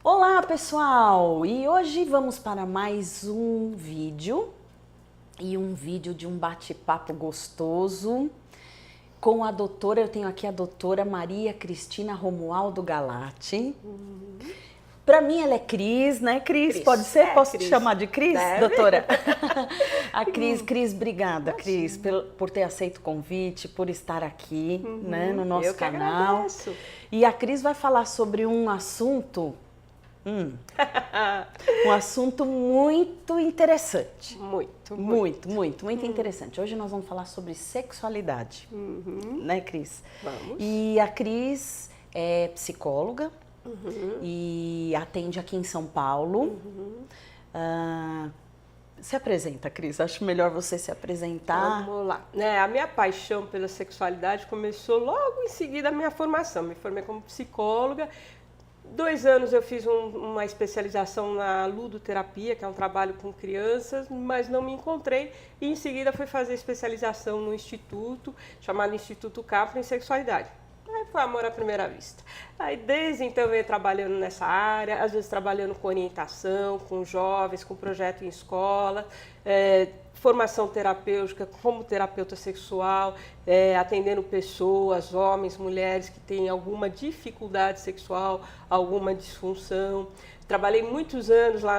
Olá pessoal, e hoje vamos para mais um vídeo de um bate-papo gostoso com a doutora, eu tenho aqui a doutora Maria Cristina Romualdo Galati. Para mim ela é Cris, né Cris? Pode ser? Posso Cris. Te chamar de Cris, Deve. doutora? A Cris, obrigada Cris por ter aceito o convite, por estar aqui né, no nosso canal. Agradeço. E a Cris vai falar sobre um assunto muito interessante. Muito interessante. Hoje nós vamos falar sobre sexualidade, né, Cris? Vamos. E a Cris é psicóloga e atende aqui em São Paulo. Se apresenta, Cris. Acho melhor você se apresentar. Vamos lá. A minha paixão pela sexualidade começou logo em seguida da minha formação. Me formei como psicóloga. 2 anos eu fiz uma especialização na ludoterapia, que é um trabalho com crianças, mas não me encontrei. E em seguida fui fazer especialização no instituto, chamado Instituto Capra, em sexualidade. Aí foi amor à primeira vista. Aí desde então eu venho trabalhando nessa área, às vezes trabalhando com orientação, com jovens, com projeto em escola, formação terapêutica como terapeuta sexual, atendendo pessoas, homens, mulheres que têm alguma dificuldade sexual, alguma disfunção. Trabalhei muitos anos lá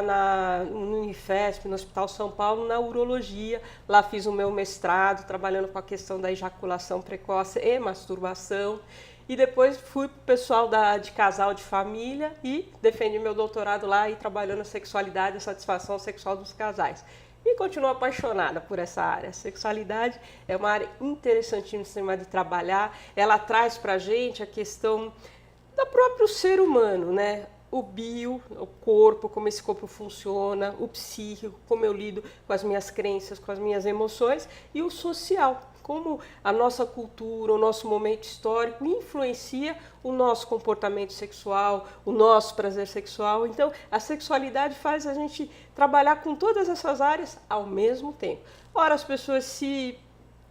no Unifesp, no Hospital São Paulo, na urologia. Lá fiz o meu mestrado, trabalhando com a questão da ejaculação precoce e masturbação. E depois fui para o pessoal de casal de família e defendi meu doutorado lá e trabalhando a sexualidade e a satisfação sexual dos casais. E continuo apaixonada por essa área. A sexualidade é uma área interessantíssima de trabalhar. Ela traz para a gente a questão do próprio ser humano, né? O corpo, como esse corpo funciona, o psíquico, como eu lido com as minhas crenças, com as minhas emoções, e o social, como a nossa cultura, o nosso momento histórico influencia o nosso comportamento sexual, o nosso prazer sexual. Então, a sexualidade faz a gente trabalhar com todas essas áreas ao mesmo tempo. Ora, as pessoas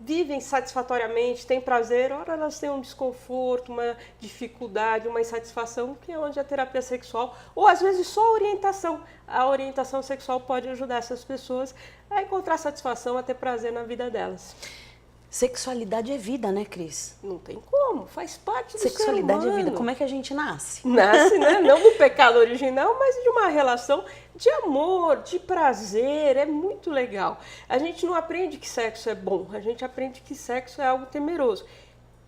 vivem satisfatoriamente, têm prazer, ora elas têm um desconforto, uma dificuldade, uma insatisfação, que é onde a terapia sexual, ou às vezes só a orientação sexual pode ajudar essas pessoas a encontrar satisfação, a ter prazer na vida delas. Sexualidade é vida, né, Cris? Não tem como, faz parte do ser humano. Sexualidade é vida. Como é que a gente nasce? Nasce, né? Não do pecado original, mas de uma relação de amor, de prazer, é muito legal. A gente não aprende que sexo é bom, a gente aprende que sexo é algo temeroso.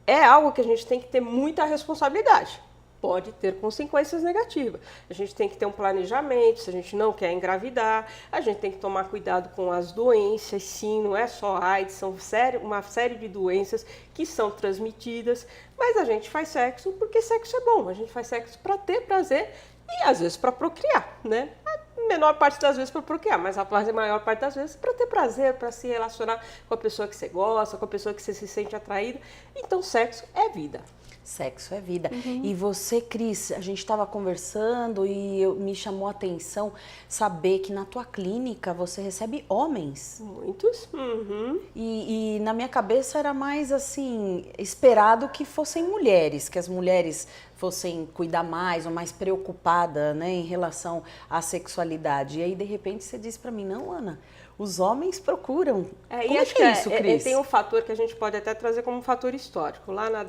É algo que a gente tem que ter muita responsabilidade. Pode ter consequências negativas. A gente tem que ter um planejamento, se a gente não quer engravidar, a gente tem que tomar cuidado com as doenças, sim, não é só AIDS, são uma série de doenças que são transmitidas, mas a gente faz sexo porque sexo é bom, a gente faz sexo para ter prazer e às vezes para procriar, né? A menor parte das vezes para procriar, mas a maior parte das vezes para ter prazer, para se relacionar com a pessoa que você gosta, com a pessoa que você se sente atraída. Então, sexo é vida. Sexo é vida. E você, Cris, a gente estava conversando e me chamou a atenção saber que na tua clínica você recebe homens. Muitos. E na minha cabeça era mais assim, esperado que fossem mulheres, que as mulheres fossem cuidar mais ou mais preocupadas, né, em relação à sexualidade. E aí, de repente, você disse para mim, não, Ana, os homens procuram. Como é que é isso, Cris? Tem um fator que a gente pode até trazer como um fator histórico. Lá na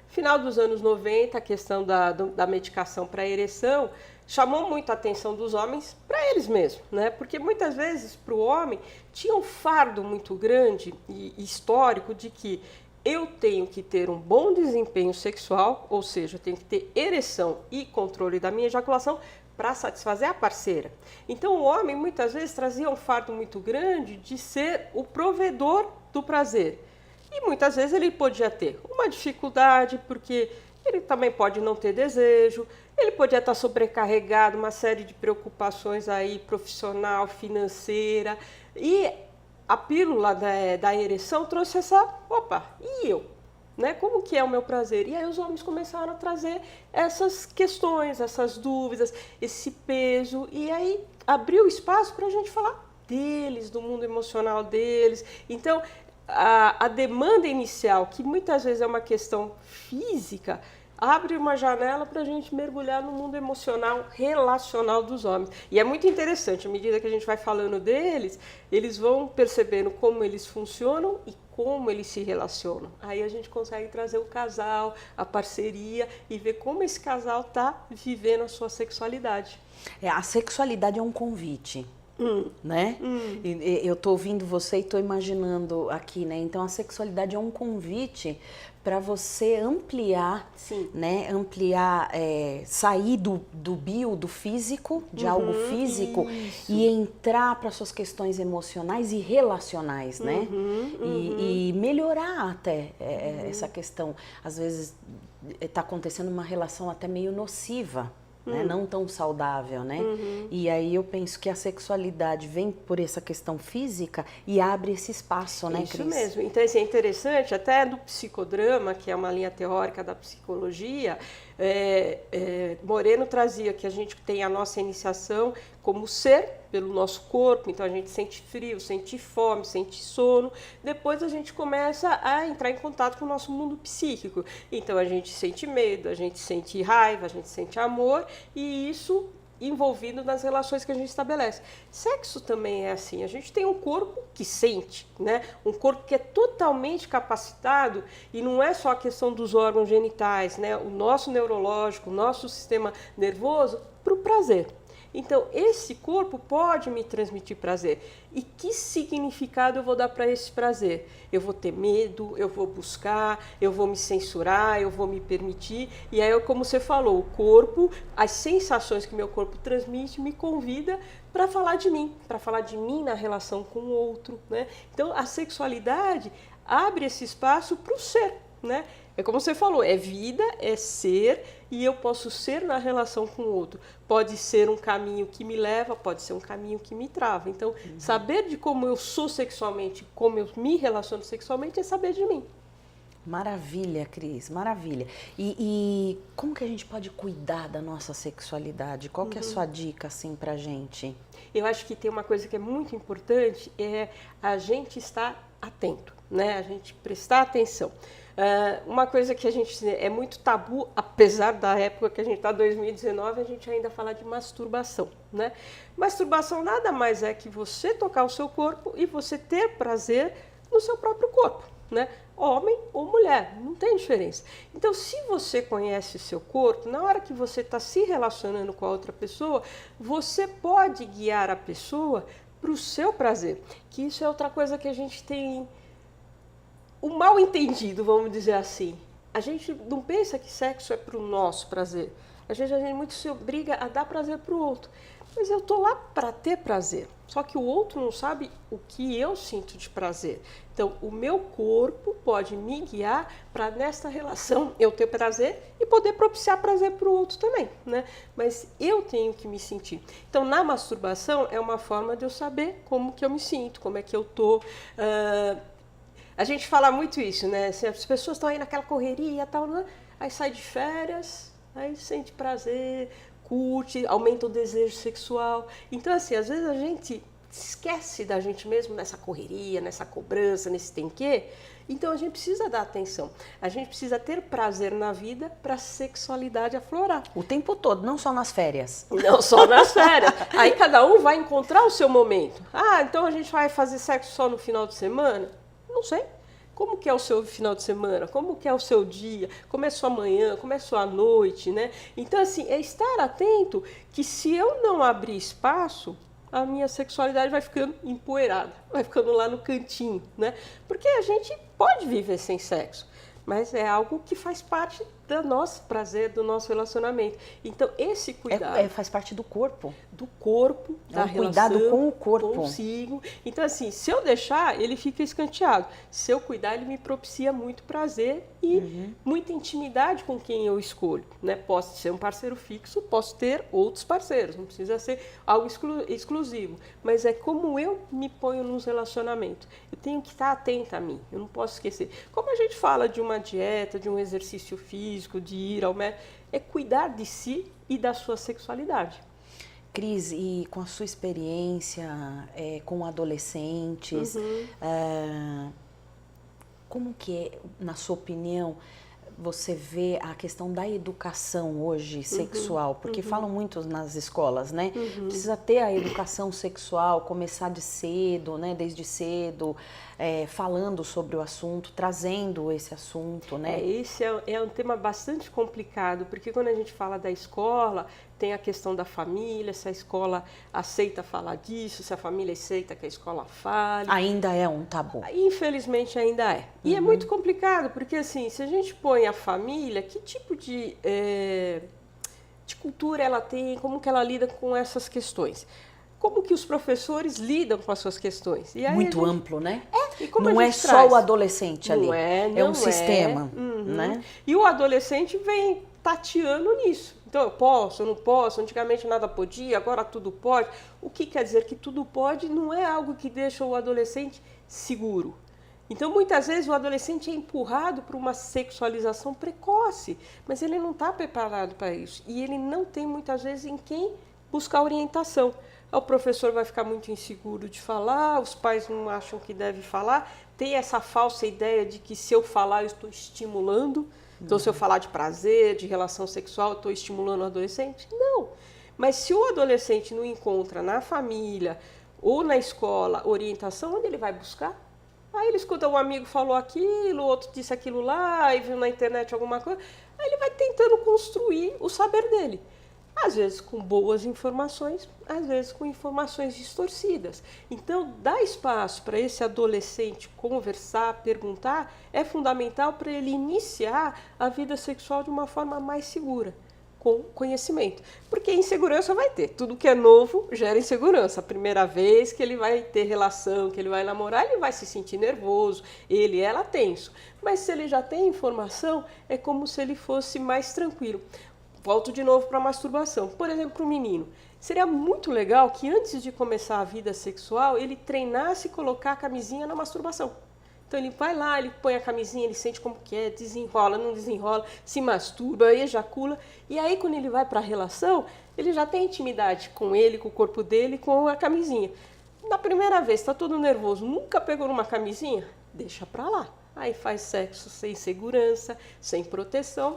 final dos anos 90, a questão da medicação para ereção chamou muito a atenção dos homens para eles mesmos, né? Porque muitas vezes para o homem tinha um fardo muito grande e histórico de que eu tenho que ter um bom desempenho sexual, ou seja, eu tenho que ter ereção e controle da minha ejaculação para satisfazer a parceira. Então o homem muitas vezes trazia um fardo muito grande de ser o provedor do prazer. E muitas vezes ele podia ter uma dificuldade, porque ele também pode não ter desejo, ele podia estar sobrecarregado, uma série de preocupações aí, profissional, financeira. E a pílula da ereção trouxe e eu? Né? Como que é o meu prazer? E aí os homens começaram a trazer essas questões, essas dúvidas, esse peso, e aí abriu espaço para a gente falar deles, do mundo emocional deles. Então, a demanda inicial, que muitas vezes é uma questão física, abre uma janela para a gente mergulhar no mundo emocional, relacional dos homens. E é muito interessante, à medida que a gente vai falando deles, eles vão percebendo como eles funcionam e como eles se relacionam. Aí a gente consegue trazer o casal, a parceria e ver como esse casal está vivendo a sua sexualidade. A sexualidade é um convite. Né? Eu tô ouvindo você e tô imaginando aqui, né? Então a sexualidade é um convite para você ampliar, Sim. né? Ampliar, sair do do físico, de algo físico, isso. e entrar para suas questões emocionais e relacionais, né? E melhorar até essa questão. Às vezes está acontecendo uma relação até meio nociva. Né? Não tão saudável, né? E aí eu penso que a sexualidade vem por essa questão física e abre esse espaço, né, Cris? Isso mesmo. Então, assim, é interessante, até do psicodrama, que é uma linha teórica da psicologia, Moreno trazia que a gente tem a nossa iniciação como ser pelo nosso corpo, então a gente sente frio, sente fome, sente sono, depois a gente começa a entrar em contato com o nosso mundo psíquico, então a gente sente medo, a gente sente raiva, a gente sente amor, e isso envolvido nas relações que a gente estabelece. Sexo também é assim, a gente tem um corpo que sente, né? Um corpo que é totalmente capacitado, e não é só a questão dos órgãos genitais, né? O nosso neurológico, o nosso sistema nervoso, para o prazer. Então, esse corpo pode me transmitir prazer. E que significado eu vou dar para esse prazer? Eu vou ter medo, eu vou buscar, eu vou me censurar, eu vou me permitir. E aí, como você falou, o corpo, as sensações que meu corpo transmite me convida para falar de mim na relação com o outro, né? Então, a sexualidade abre esse espaço para o ser, né? É como você falou, é vida, é ser, e eu posso ser na relação com o outro. Pode ser um caminho que me leva, pode ser um caminho que me trava. Então, saber de como eu sou sexualmente, como eu me relaciono sexualmente, é saber de mim. Maravilha, Cris, maravilha. E como que a gente pode cuidar da nossa sexualidade? Qual que é a sua dica, assim, pra gente? Eu acho que tem uma coisa que é muito importante, é a gente estar atento, né? A gente prestar atenção. Uma coisa que a gente é muito tabu, apesar da época que a gente está, 2019, a gente ainda fala de masturbação, né? Masturbação nada mais é que você tocar o seu corpo e você ter prazer no seu próprio corpo, né? Homem ou mulher, não tem diferença. Então, se você conhece o seu corpo, na hora que você está se relacionando com a outra pessoa, você pode guiar a pessoa para o seu prazer, que isso é outra coisa que a gente tem o mal entendido, vamos dizer assim. A gente não pensa que sexo é para o nosso prazer. A gente muito se obriga a dar prazer para o outro. Mas eu estou lá para ter prazer. Só que o outro não sabe o que eu sinto de prazer. Então, o meu corpo pode me guiar para, nesta relação, eu ter prazer e poder propiciar prazer para o outro também, né? Mas eu tenho que me sentir. Então, na masturbação, é uma forma de eu saber como que eu me sinto, como é que eu estou. A gente fala muito isso, né? As pessoas estão aí naquela correria e tal, né? Aí sai de férias, aí sente prazer, curte, aumenta o desejo sexual. Então, assim, às vezes a gente esquece da gente mesmo nessa correria, nessa cobrança, nesse tem quê. Então, a gente precisa dar atenção. A gente precisa ter prazer na vida para a sexualidade aflorar. O tempo todo, não só nas férias. Não só nas férias. Aí cada um vai encontrar o seu momento. Ah, então a gente vai fazer sexo só no final de semana? Não sei. Como que é o seu final de semana? Como que é o seu dia? Como é sua manhã? Como é sua noite, né? Então, assim, é estar atento que se eu não abrir espaço, a minha sexualidade vai ficando empoeirada, vai ficando lá no cantinho, né? Porque a gente pode viver sem sexo, mas é algo que faz parte do nosso prazer, do nosso relacionamento. Então, esse cuidado... faz parte do corpo. Do corpo, da relação, cuidado com o corpo. Consigo. Então, assim, se eu deixar, ele fica escanteado. Se eu cuidar, ele me propicia muito prazer e muita intimidade com quem eu escolho, né? Posso ser um parceiro fixo, posso ter outros parceiros, não precisa ser algo exclusivo. Mas é como eu me ponho nos relacionamentos. Eu tenho que estar atenta a mim, eu não posso esquecer. Como a gente fala de uma dieta, de um exercício físico, de ir ao médico, é cuidar de si e da sua sexualidade. Cris, e com a sua experiência com adolescentes, como que é, na sua opinião, você vê a questão da educação hoje sexual? Porque falam muito nas escolas, né? Precisa ter a educação sexual, começar de cedo, né? Desde cedo, falando sobre o assunto, trazendo esse assunto, né? Esse é um tema bastante complicado, porque quando a gente fala da escola, tem a questão da família, se a escola aceita falar disso, se a família aceita que a escola fale. Ainda é um tabu. Infelizmente ainda é. E é muito complicado, porque assim, se a gente põe a família, que tipo de cultura ela tem, como que ela lida com essas questões? Como que os professores lidam com as suas questões? E aí muito amplo, né? E como não a é gente só traz? o adolescente ali, Não é um sistema, Uhum. né? E o adolescente vem tateando nisso. Então, eu posso, eu não posso, antigamente nada podia, agora tudo pode. O que quer dizer que tudo pode não é algo que deixa o adolescente seguro. Então, muitas vezes o adolescente é empurrado para uma sexualização precoce, mas ele não está preparado para isso. E ele não tem, muitas vezes, em quem buscar orientação. O professor vai ficar muito inseguro de falar, os pais não acham que deve falar, tem essa falsa ideia de que se eu falar eu estou estimulando. Então, se eu falar de prazer, de relação sexual, eu estou estimulando o adolescente? Não. Mas se o adolescente não encontra na família ou na escola orientação, onde ele vai buscar? Aí ele escuta um amigo falou aquilo, outro disse aquilo lá, aí viu na internet alguma coisa, aí ele vai tentando construir o saber dele. Às vezes com boas informações, às vezes com informações distorcidas. Então, dar espaço para esse adolescente conversar, perguntar, é fundamental para ele iniciar a vida sexual de uma forma mais segura, com conhecimento. Porque insegurança vai ter. Tudo que é novo gera insegurança. A primeira vez que ele vai ter relação, que ele vai namorar, ele vai se sentir nervoso, ela tenso. Mas se ele já tem informação, é como se ele fosse mais tranquilo. Volto de novo para a masturbação. Por exemplo, para o menino, seria muito legal que antes de começar a vida sexual, ele treinasse colocar a camisinha na masturbação. Então ele vai lá, ele põe a camisinha, ele sente como que é, desenrola, não desenrola, se masturba, ejacula. E aí quando ele vai para a relação, ele já tem intimidade com ele, com o corpo dele, com a camisinha. Na primeira vez, está todo nervoso, nunca pegou numa camisinha? Deixa para lá. Aí faz sexo sem segurança, sem proteção,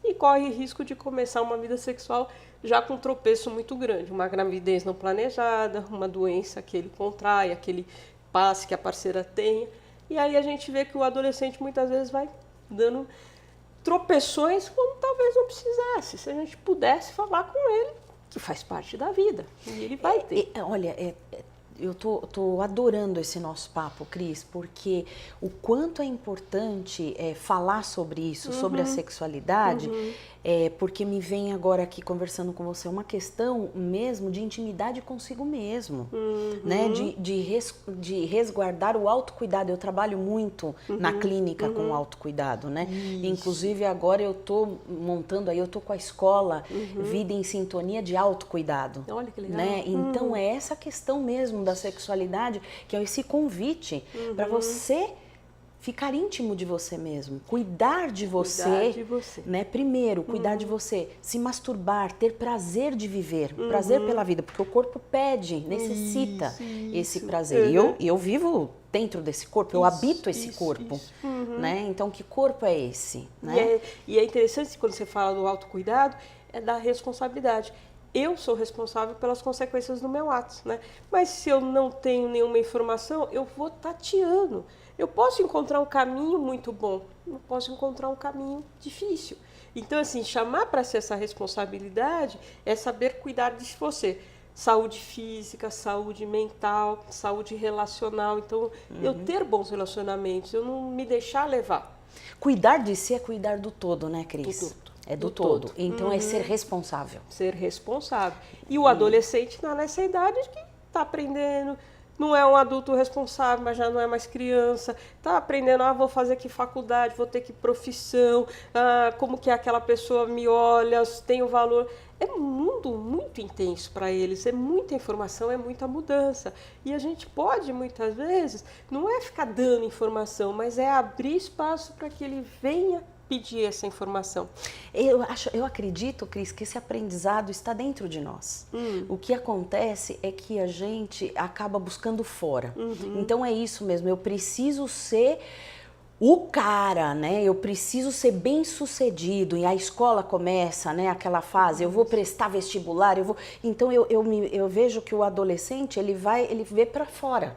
e corre risco de começar uma vida sexual já com um tropeço muito grande, uma gravidez não planejada, uma doença que ele contrai, aquele passe que a parceira tenha. E aí a gente vê que o adolescente muitas vezes vai dando tropeções como talvez não precisasse, se a gente pudesse falar com ele, que faz parte da vida, e ele vai ter. Eu tô adorando esse nosso papo, Cris, porque o quanto é importante falar sobre isso, sobre a sexualidade, porque me vem agora aqui conversando com você uma questão mesmo de intimidade consigo mesmo, né? De resguardar o autocuidado. Eu trabalho muito na clínica com o autocuidado, né? Isso. Inclusive agora eu tô montando aí, eu tô com a escola Vida em Sintonia de Autocuidado. Olha que legal. Né? Então é essa questão mesmo da sexualidade, que é esse convite para você ficar íntimo de você mesmo, cuidar de você, né? Primeiro, cuidar de você, se masturbar, ter prazer de viver, prazer pela vida, porque o corpo pede, necessita esse prazer. E eu vivo dentro desse corpo, eu habito esse corpo, né? Então, que corpo é esse? Né? E é interessante quando você fala do autocuidado, é da responsabilidade. Eu sou responsável pelas consequências do meu ato, né? Mas se eu não tenho nenhuma informação, eu vou tateando. Eu posso encontrar um caminho muito bom, eu posso encontrar um caminho difícil. Então, assim, chamar para si essa responsabilidade é saber cuidar de você. Saúde física, saúde mental, saúde relacional. Então, eu ter bons relacionamentos, eu não me deixar levar. Cuidar de si é cuidar do todo, né, Cris? Do todo. É do todo. Então é ser responsável. Ser responsável. E o adolescente está nessa idade que está aprendendo, não é um adulto responsável, mas já não é mais criança, está aprendendo, vou fazer que faculdade, vou ter que profissão, como que aquela pessoa me olha, tem o valor. É um mundo muito intenso para eles, é muita informação, é muita mudança. E a gente pode, muitas vezes, não é ficar dando informação, mas é abrir espaço para que ele venha pedir essa informação. Eu acredito, Cris, que esse aprendizado está dentro de nós. O que acontece é que a gente acaba buscando fora. Então é isso mesmo, eu preciso ser o cara, né? Eu preciso ser bem sucedido e a escola começa, né? Aquela fase, eu vou prestar vestibular, eu vou. Então eu vejo que o adolescente ele vê para fora,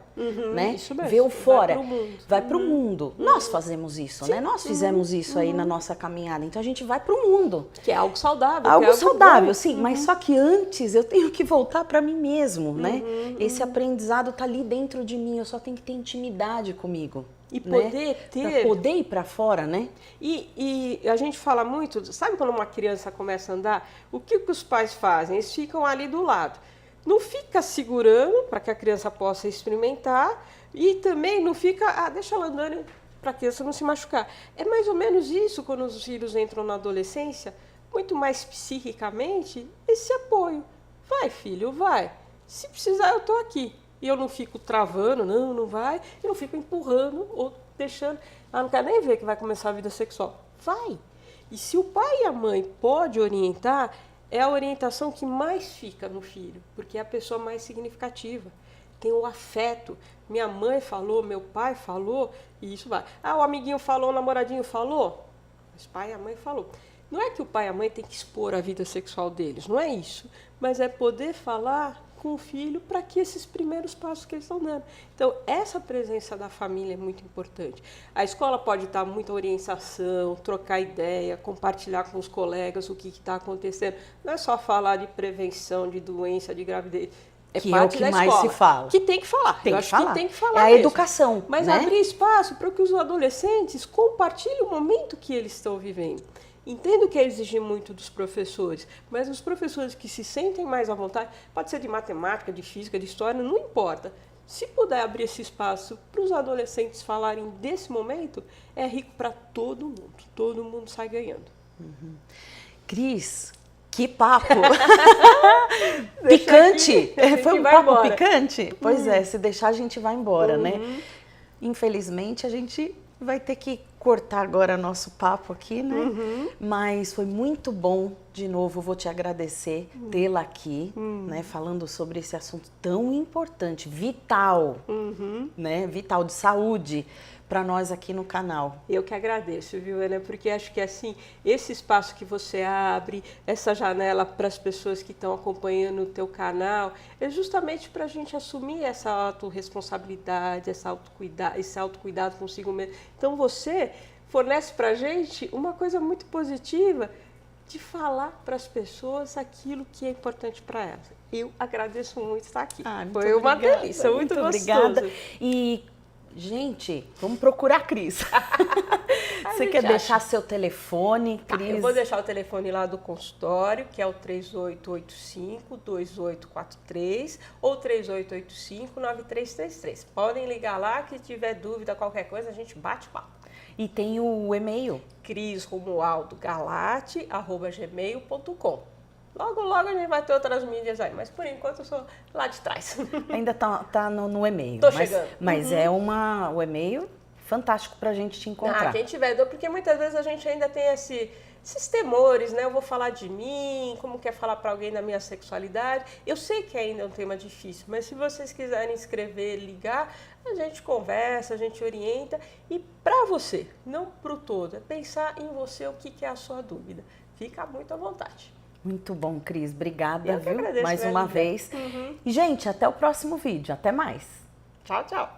né? Isso mesmo. Vê o fora, Vai pro mundo. vai pro mundo. Nós fazemos isso, né? Nós fizemos isso aí na nossa caminhada. Então a gente vai pro mundo. Que é algo saudável. Algo que é algo saudável, bom. sim, mas só que antes eu tenho que voltar para mim mesmo, né? Esse aprendizado tá ali dentro de mim, eu só tenho que ter intimidade comigo. E né? poder ter. Pra poder ir para fora, né? E a gente fala muito, sabe quando uma criança começa a andar, o que os pais fazem? Eles ficam ali do lado. Não fica segurando para que a criança possa experimentar e também não fica, deixa ela andando para a criança não se machucar. É mais ou menos isso quando os filhos entram na adolescência, muito mais psiquicamente, esse apoio. Vai, filho, vai. Se precisar, eu estou aqui. E eu não fico travando, não vai. Eu não fico empurrando ou deixando. Ela não quer nem ver que vai começar a vida sexual. Vai. E se o pai e a mãe podem orientar, é a orientação que mais fica no filho, porque é a pessoa mais significativa. Tem o afeto. Minha mãe falou, meu pai falou, e isso vai. O amiguinho falou, o namoradinho falou. Mas o pai e a mãe falou. Não é que o pai e a mãe têm que expor a vida sexual deles, não é isso. Mas é poder falar com o filho para que esses primeiros passos que eles estão dando. Então, essa presença da família é muito importante. A escola pode dar muita orientação, trocar ideia, compartilhar com os colegas o que está acontecendo. Não é só falar de prevenção, de doença, de gravidez. Que é o que mais se fala. Que tem que falar. Tem Eu que acho falar. que tem que falar É a mesmo. educação. Mas né? abrir espaço para que os adolescentes compartilhem o momento que eles estão vivendo. Entendo que é exigir muito dos professores, mas os professores que se sentem mais à vontade, pode ser de matemática, de física, de história, não importa. Se puder abrir esse espaço para os adolescentes falarem desse momento, é rico para todo mundo sai ganhando. Cris, que papo! Picante! Foi um papo embora. picante? Pois é, se deixar a gente vai embora, né? Infelizmente a gente vai ter que cortar agora nosso papo aqui, né? Mas foi muito bom, de novo, vou te agradecer tê-la aqui, né? Falando sobre esse assunto tão importante, vital, né? Vital, de saúde, para nós aqui no canal. Eu que agradeço, viu, Ana? Porque acho que assim, esse espaço que você abre, essa janela para as pessoas que estão acompanhando o teu canal, é justamente para a gente assumir essa autorresponsabilidade, esse autocuidado consigo mesmo. Então você fornece para a gente uma coisa muito positiva de falar para as pessoas aquilo que é importante para elas. Eu agradeço muito estar aqui. Foi uma delícia, muito gostoso. Obrigada. E gente, vamos procurar a Cris. Você quer deixar seu telefone, Cris? Eu vou deixar o telefone lá do consultório, que é o 3885-2843 ou 3885-9333. Podem ligar lá, que tiver dúvida, qualquer coisa, a gente bate papo. E tem o e-mail? crisromualdogalate@gmail.com. Logo a gente vai ter outras mídias aí, mas por enquanto eu sou lá de trás. Ainda tá no e-mail. Tô chegando. Mas é o e-mail fantástico pra gente te encontrar. Quem tiver dúvida, porque muitas vezes a gente ainda tem esses temores, né? Eu vou falar de mim, como quer falar para alguém da minha sexualidade. Eu sei que ainda é um tema difícil, mas se vocês quiserem escrever, ligar, a gente conversa, a gente orienta. E para você, não pro todo, é pensar em você o que é a sua dúvida. Fica muito à vontade. Muito bom, Cris. Obrigada, Eu que viu? agradeço, Mais minha uma amiga. vez. E, gente, até o próximo vídeo. Até mais. Tchau, tchau.